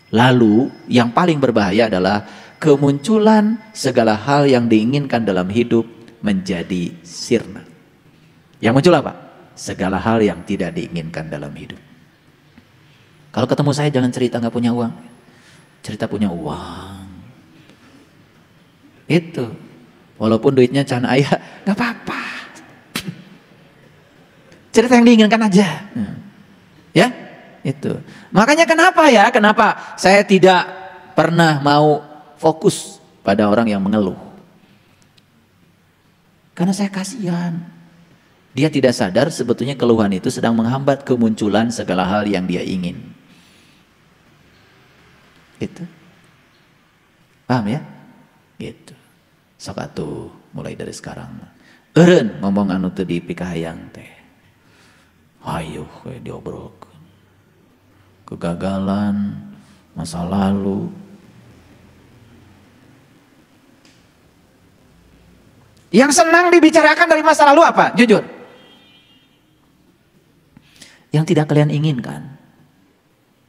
Lalu yang paling berbahaya adalah kemunculan segala hal yang diinginkan dalam hidup menjadi sirna. Yang muncul apa? Segala hal yang tidak diinginkan dalam hidup. Kalau ketemu saya jangan cerita nggak punya uang. Cerita punya uang. Itu. Walaupun duitnya can ayah, nggak apa-apa. Cerita yang diinginkan aja. Ya, itu. Makanya kenapa ya? Kenapa saya tidak pernah mau fokus pada orang yang mengeluh? Karena saya kasihan. Dia tidak sadar sebetulnya keluhan itu sedang menghambat kemunculan segala hal yang dia ingin. Itu. Paham ya? Gitu. Sok atuh mulai dari sekarang. Eureun ngomong anu teu dipikahayang teh. Hayu we diobrolkeun. Kegagalan, masa lalu. Yang senang dibicarakan dari masa lalu apa? Jujur. Yang tidak kalian inginkan.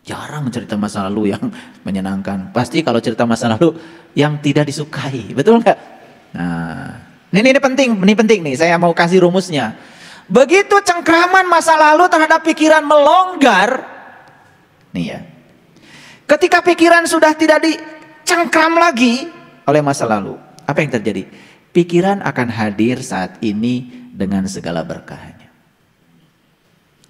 Jarang cerita masa lalu yang menyenangkan. Pasti kalau cerita masa lalu yang tidak disukai. Betul nggak? Nah, ini penting nih. Saya mau kasih rumusnya. Begitu cengkraman masa lalu terhadap pikiran melonggar. Nih ya. Ketika pikiran sudah tidak dicengkram lagi oleh masa lalu. Apa yang terjadi? Pikiran akan hadir saat ini dengan segala berkahnya.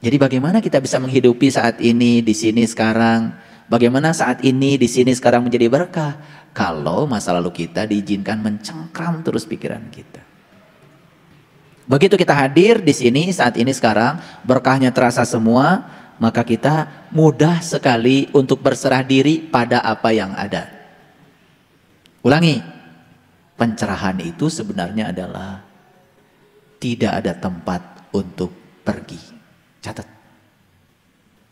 Jadi bagaimana kita bisa menghidupi saat ini, di sini, sekarang? Bagaimana saat ini, di sini, sekarang menjadi berkah? Kalau masa lalu kita diizinkan mencengkram terus pikiran kita. Begitu kita hadir di sini, saat ini, sekarang, berkahnya terasa semua, maka kita mudah sekali untuk berserah diri pada apa yang ada. Ulangi, pencerahan itu sebenarnya adalah tidak ada tempat untuk pergi. Catat.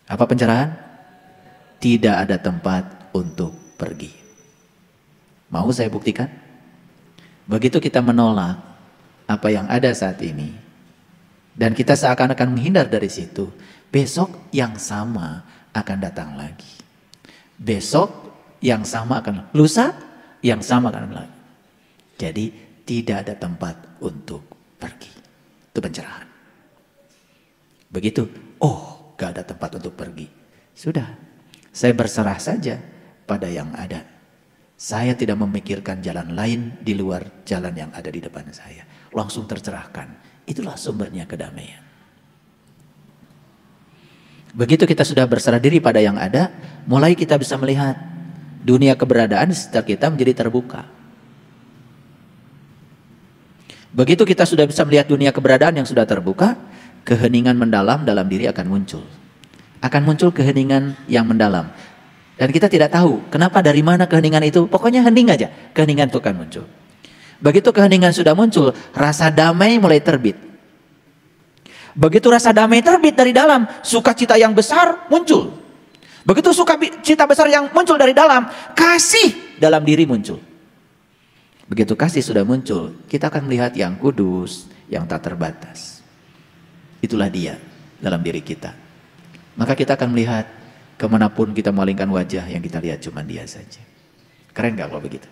Apa pencerahan? Tidak ada tempat untuk pergi. Mau saya buktikan? Begitu kita menolak apa yang ada saat ini, dan kita seakan-akan menghindar dari situ, besok yang sama akan datang lagi. Besok yang sama akan, lusa yang sama akan lagi. Jadi tidak ada tempat untuk pergi. Itu pencerahan. Begitu, oh gak ada tempat untuk pergi. Sudah, saya berserah saja pada yang ada. Saya tidak memikirkan jalan lain di luar jalan yang ada di depan saya. Langsung tercerahkan. Itulah sumbernya kedamaian. Begitu kita sudah berserah diri pada yang ada, mulai kita bisa melihat dunia keberadaan di sekitar kita menjadi terbuka. Begitu kita sudah bisa melihat dunia keberadaan yang sudah terbuka, keheningan mendalam dalam diri akan muncul. Akan muncul keheningan yang mendalam. Dan kita tidak tahu kenapa, dari mana keheningan itu. Pokoknya hening aja, keheningan itu akan muncul. Begitu keheningan sudah muncul, rasa damai mulai terbit. Begitu rasa damai terbit dari dalam, sukacita yang besar muncul. Begitu sukacita besar yang muncul dari dalam, kasih dalam diri muncul. Begitu kasih sudah muncul, kita akan melihat yang kudus, yang tak terbatas. Itulah dia dalam diri kita. Maka kita akan melihat kemanapun kita malingkan wajah, yang kita lihat cuma dia saja. Keren gak kalau begitu?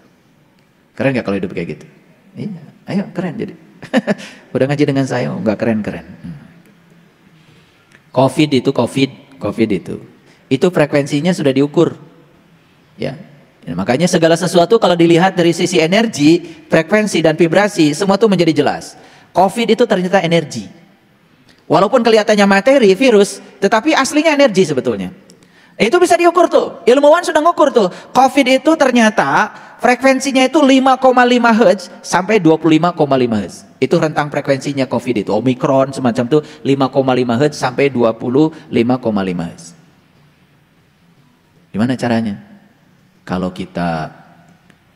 Keren gak kalau hidup kayak gitu? Iya, ayo keren jadi. Udah ngaji dengan saya, enggak keren-keren. COVID itu frekuensinya sudah diukur. Ya. Makanya segala sesuatu kalau dilihat dari sisi energi, frekuensi dan vibrasi, semua itu menjadi jelas. COVID itu ternyata energi. Walaupun kelihatannya materi, virus, tetapi aslinya energi sebetulnya. Itu bisa diukur tuh. Ilmuwan sudah ngukur tuh. COVID itu ternyata frekuensinya itu 5,5 Hz sampai 25,5 Hz. Itu rentang frekuensinya COVID itu. Omikron semacam itu 5,5 Hz sampai 25,5 Hz. Gimana caranya? Kalau kita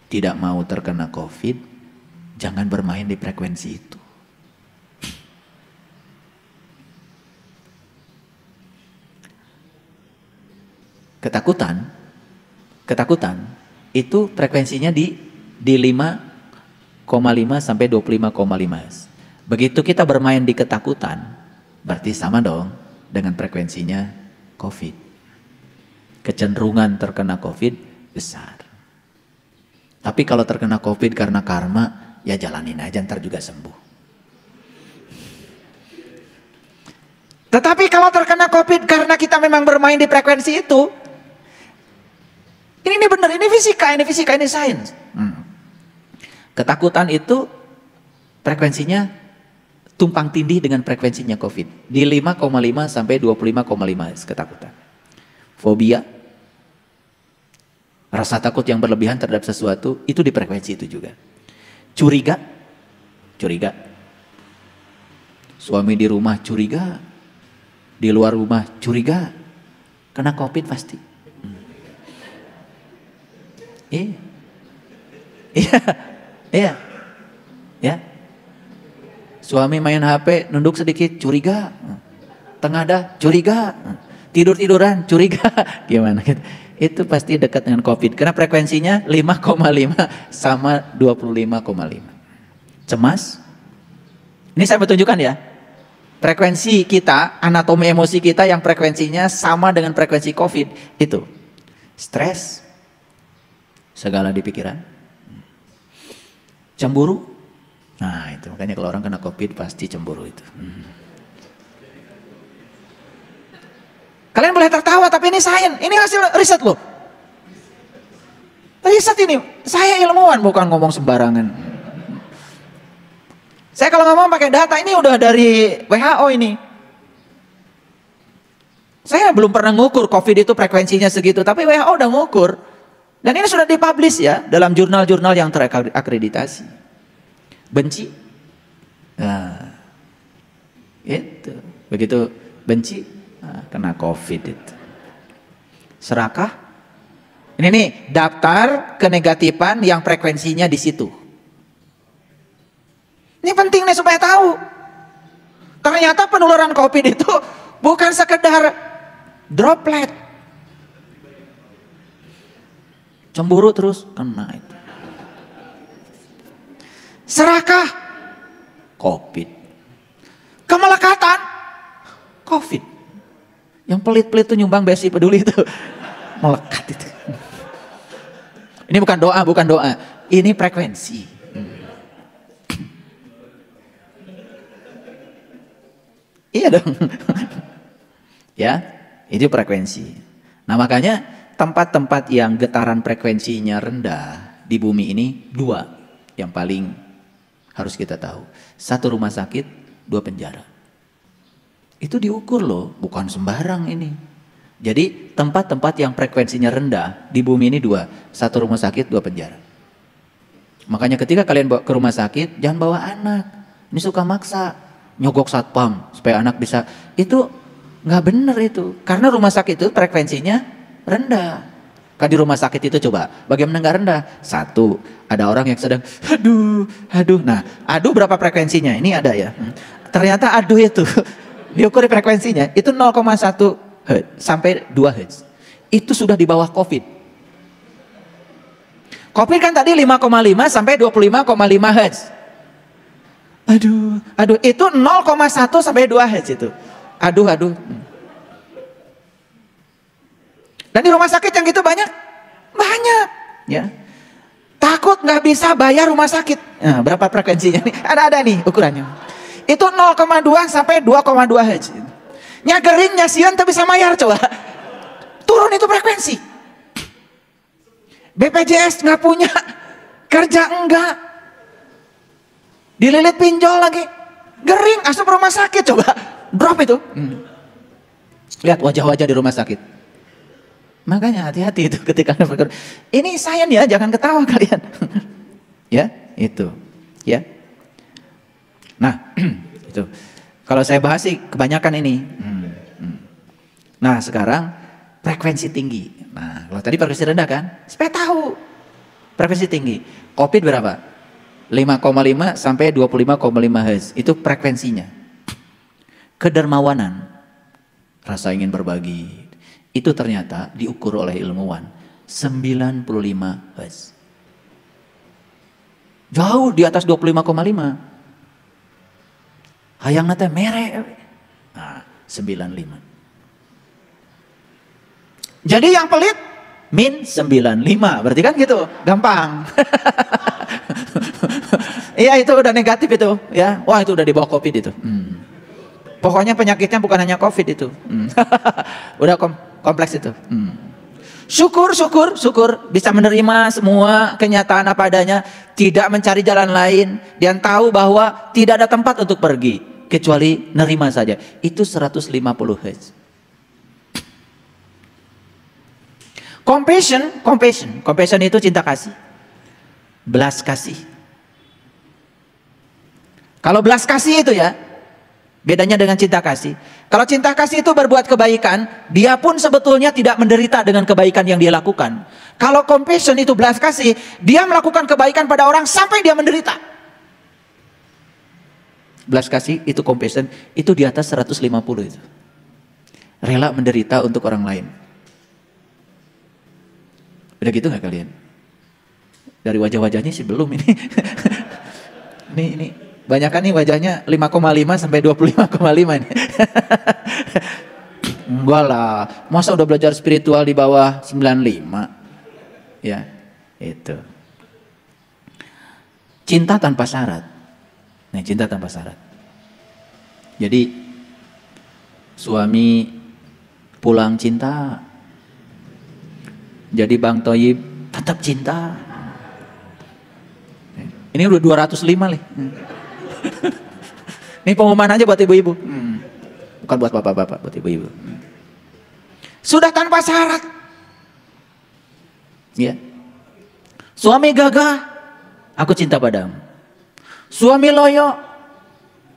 tidak mau terkena COVID, jangan bermain di frekuensi itu. Ketakutan itu frekuensinya di 5,5 sampai 25,5 Hz. Begitu kita bermain di ketakutan, berarti sama dong dengan frekuensinya COVID. kecenderungan terkena COVID besar. Tapi kalau terkena COVID karena karma, ya jalanin aja, ntar juga sembuh. Tetapi kalau terkena COVID karena kita memang bermain di frekuensi itu, ini benar, ini fisika, ini sains. Ketakutan itu frekuensinya tumpang tindih dengan frekuensinya COVID. Di 5,5 sampai 25,5 ketakutan. Fobia, rasa takut yang berlebihan terhadap sesuatu, itu di frekuensi itu juga. Curiga. Suami di rumah curiga, di luar rumah curiga, kena COVID pasti. Iya. Ya. Suami main HP, nunduk sedikit, curiga. Tengadah, curiga. Tidur-tiduran, curiga. Gimana gitu. Itu pasti dekat dengan COVID. Karena frekuensinya 5,5 sama 25,5. Cemas. Ini saya mau tunjukkan ya. Frekuensi kita, anatomi emosi kita yang frekuensinya sama dengan frekuensi COVID. Itu. Stres. Segala di pikiran. Cemburu. Nah itu makanya kalau orang kena COVID pasti cemburu itu. Kalian boleh tertawa tapi ini sains, ini hasil riset loh. Riset ini, saya ilmuwan bukan ngomong sembarangan. Saya kalau ngomong pakai data ini udah dari WHO ini. Saya belum pernah ngukur COVID itu frekuensinya segitu, tapi WHO udah ngukur. Dan ini sudah dipublish ya dalam jurnal-jurnal yang terakreditasi. Benci, nah, itu begitu benci, nah, kena COVID itu. Serakah, ini nih daftar kenegatifan yang frekuensinya di situ. Ini penting nih supaya tahu. Ternyata penularan COVID itu bukan sekedar droplet, cemburu terus kena itu. Serakah, COVID. Kemelekatan, COVID. Yang pelit-pelit itu nyumbang besi peduli itu. Melekat itu. Ini bukan doa. Ini frekuensi. Iya dong. Ya, itu frekuensi. Nah makanya tempat-tempat yang getaran frekuensinya rendah di bumi ini dua yang paling harus kita tahu. 1 rumah sakit, 2 penjara. Itu diukur loh, bukan sembarang ini. Jadi tempat-tempat yang frekuensinya rendah di bumi ini 2. 1 rumah sakit, 2 penjara. Makanya ketika kalian bawa ke rumah sakit, jangan bawa anak. Ini suka maksa, nyogok satpam supaya anak bisa. Itu nggak bener itu. Karena rumah sakit itu frekuensinya rendah. Kan di rumah sakit itu coba, bagaimana nggak rendah? 1, ada orang yang sedang aduh. Nah, aduh berapa frekuensinya? Ini ada ya. Ternyata aduh itu diukur frekuensinya itu 0,1 Hz sampai 2 Hz. Itu sudah di bawah COVID. COVID kan tadi 5,5 sampai 25,5 Hz. Aduh itu 0,1 sampai 2 Hz itu. Aduh. Dan di rumah sakit yang gitu banyak, ya. Takut nggak bisa bayar rumah sakit. Nah, berapa frekuensinya nih? Ada nih ukurannya. Itu 0,2 sampai 2,2 Hz. Nyagering, nyasian tapi bisa bayar coba. Turun itu frekuensi. BPJS nggak punya, kerja enggak, dililit pinjol lagi, gering, asup rumah sakit coba, drop itu. Lihat wajah-wajah di rumah sakit. Makanya hati-hati itu ketika ini sains ya, jangan ketawa kalian. Ya, itu. Ya. Nah, itu. Kalau saya bahas sih kebanyakan ini. Nah, sekarang frekuensi tinggi. Nah, kalau tadi frekuensi rendah kan? Supaya tahu. Frekuensi tinggi. COVID berapa? 5,5 sampai 25,5 Hz. Itu frekuensinya. Kedermawanan. Rasa ingin berbagi. Itu ternyata diukur oleh ilmuwan 95 Hz. Jauh di atas 25,5. Hayang nate mere. Nah, 95. Jadi yang pelit min 95, berarti kan gitu, gampang. Iya itu udah negatif itu, ya. Wah itu udah di bawah COVID itu. Pokoknya penyakitnya bukan hanya COVID itu. Udah kompleks itu. Syukur bisa menerima semua kenyataan apa adanya, tidak mencari jalan lain, dan tahu bahwa tidak ada tempat untuk pergi kecuali nerima saja. Itu 150 Hz. Compassion itu cinta kasih, belas kasih. Kalau belas kasih itu ya, bedanya dengan cinta kasih. Kalau cinta kasih itu berbuat kebaikan, dia pun sebetulnya tidak menderita dengan kebaikan yang dia lakukan. Kalau compassion itu belas kasih, dia melakukan kebaikan pada orang sampai dia menderita. Belas kasih itu compassion, itu di atas 150 itu. Rela menderita untuk orang lain. Udah gitu nggak kalian? Dari wajah-wajahnya sih belum ini. Ini banyak kan nih wajahnya 5,5 sampai 25,5 nih. Enggak lah, masa udah belajar spiritual di bawah 95? Ya, itu. Cinta tanpa syarat. Nah, cinta tanpa syarat. Jadi suami pulang cinta. Jadi Bang Toyib tetap cinta. Ini udah 205 nih. Ini pengumuman aja buat ibu-ibu. Bukan buat bapak-bapak, buat ibu-ibu. Sudah tanpa syarat. Ya. Suami gagah, aku cinta padamu. Suami loyo,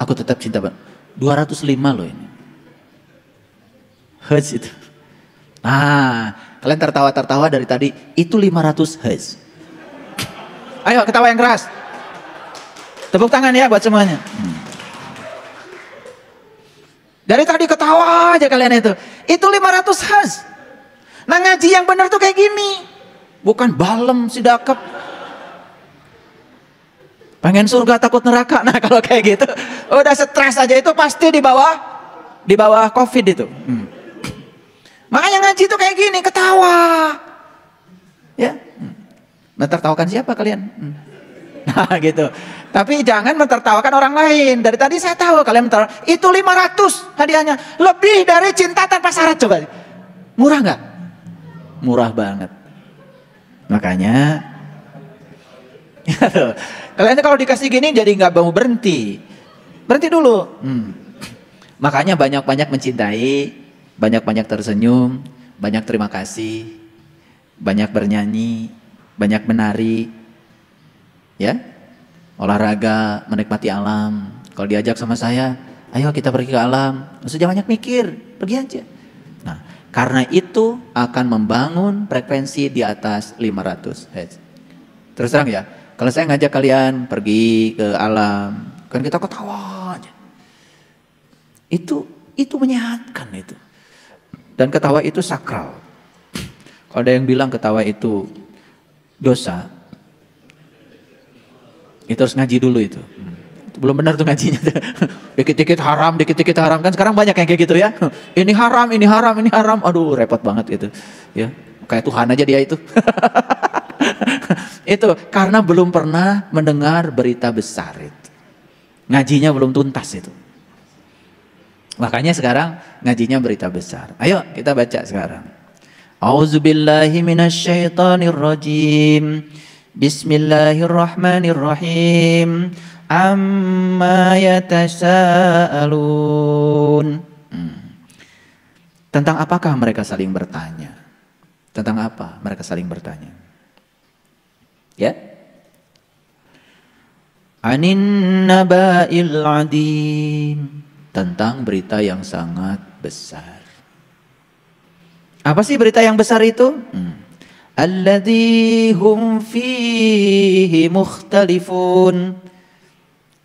aku tetap cinta padamu. 205 loh ini. Hertz itu. Kalian tertawa-tertawa dari tadi, itu 500 Hz. Ayo ketawa yang keras. Tepuk tangan ya buat semuanya. Dari tadi ketawa aja kalian itu. Itu 500 Hz. Nah ngaji yang benar tuh kayak gini. Bukan balem sidakep. Pengen surga takut neraka. Nah kalau kayak gitu, udah stres aja itu pasti di bawah COVID itu. Makanya ngaji tuh kayak gini, ketawa. Ya. Mentertawakan siapa kalian? Nah gitu. Tapi jangan mentertawakan orang lain. Dari tadi saya tahu kalian mentertawakan. Itu 500 hadiahnya. Lebih dari cinta tanpa syarat coba. Murah nggak? Murah banget. Makanya kalian kalau dikasih gini jadi nggak mau berhenti. Berhenti dulu. Makanya banyak-banyak mencintai, banyak-banyak tersenyum, banyak terima kasih, banyak bernyanyi, banyak menari, ya, olahraga, menikmati alam. Kalau diajak sama saya, ayo kita pergi ke alam, maksudnya banyak mikir, pergi aja. Nah, karena itu akan membangun frekuensi di atas 500 Hz. Terus terang ya, kalau saya ngajak kalian pergi ke alam, kan kita ketawa aja. Itu menyehatkan itu. Dan ketawa itu sakral. Kalau ada yang bilang ketawa itu dosa, itu harus ngaji dulu itu. Belum benar tuh ngajinya. Dikit-dikit haram, dikit-dikit haram. Kan sekarang banyak yang kayak gitu ya. Ini haram, ini haram, ini haram. Aduh repot banget gitu. Ya, kayak Tuhan aja dia itu. Itu karena belum pernah mendengar berita besar itu. Ngajinya belum tuntas itu. Makanya sekarang ngajinya berita besar. Ayo kita baca sekarang. A'udzubillahi minasyaitonirrajim. Bismillahirrahmanirrahim. Amma yatasaalun. Tentang apakah mereka saling bertanya? Tentang apa mereka saling bertanya? Ya? Anin naba'il adim. Tentang berita yang sangat besar. Apa sih berita yang besar itu? Alladzi hum fihi mukhtalifun.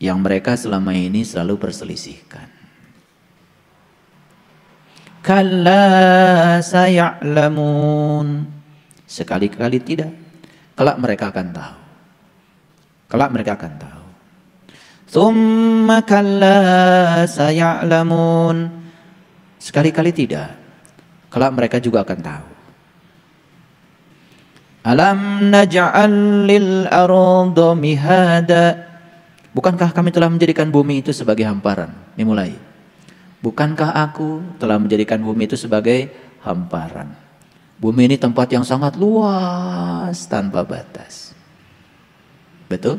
Yang mereka selama ini selalu perselisihkan. Kalla saya'lamun. Sekali-kali tidak. Kelak mereka akan tahu. Kelak mereka akan tahu. Tsumma kalla saya'lamun. Sekali-kali tidak. Kelak mereka juga akan tahu. Alam naj'al lil arda mihada. Bukankah kami telah menjadikan bumi itu sebagai hamparan? Ini mulai. Bukankah aku telah menjadikan bumi itu sebagai hamparan? Bumi ini tempat yang sangat luas tanpa batas. Betul?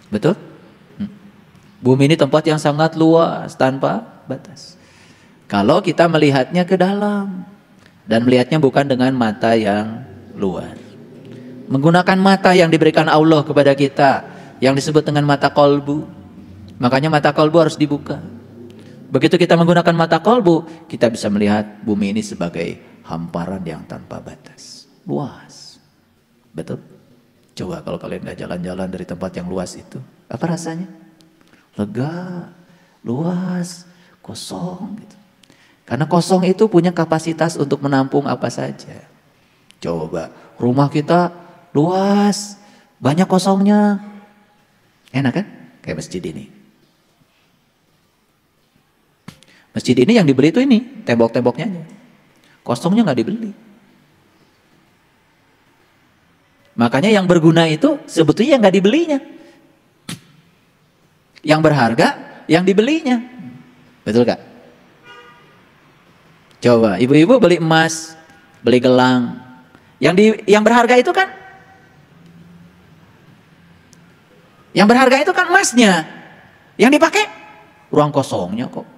Betul? Bumi ini tempat yang sangat luas tanpa batas. Kalau kita melihatnya ke dalam dan melihatnya bukan dengan mata yang luar. Menggunakan mata yang diberikan Allah kepada kita yang disebut dengan mata kolbu. Makanya mata kolbu harus dibuka. Begitu kita menggunakan mata kolbu, kita bisa melihat bumi ini sebagai hamparan yang tanpa batas. Luas. Betul? Coba kalau kalian gak jalan-jalan dari tempat yang luas itu, apa rasanya? Lega, luas, kosong gitu. Karena kosong itu punya kapasitas untuk menampung apa saja. Coba, rumah kita luas, banyak kosongnya. Enak kan? Kayak masjid ini. Masjid ini yang dibeli itu ini, tembok-temboknya aja. Kosongnya nggak dibeli. Makanya yang berguna itu sebetulnya nggak dibelinya. Yang berharga yang dibelinya. Betul gak? Coba, ibu-ibu beli emas, beli gelang. Yang berharga itu kan, yang berharga itu kan emasnya. Yang dipakai ruang kosongnya kok.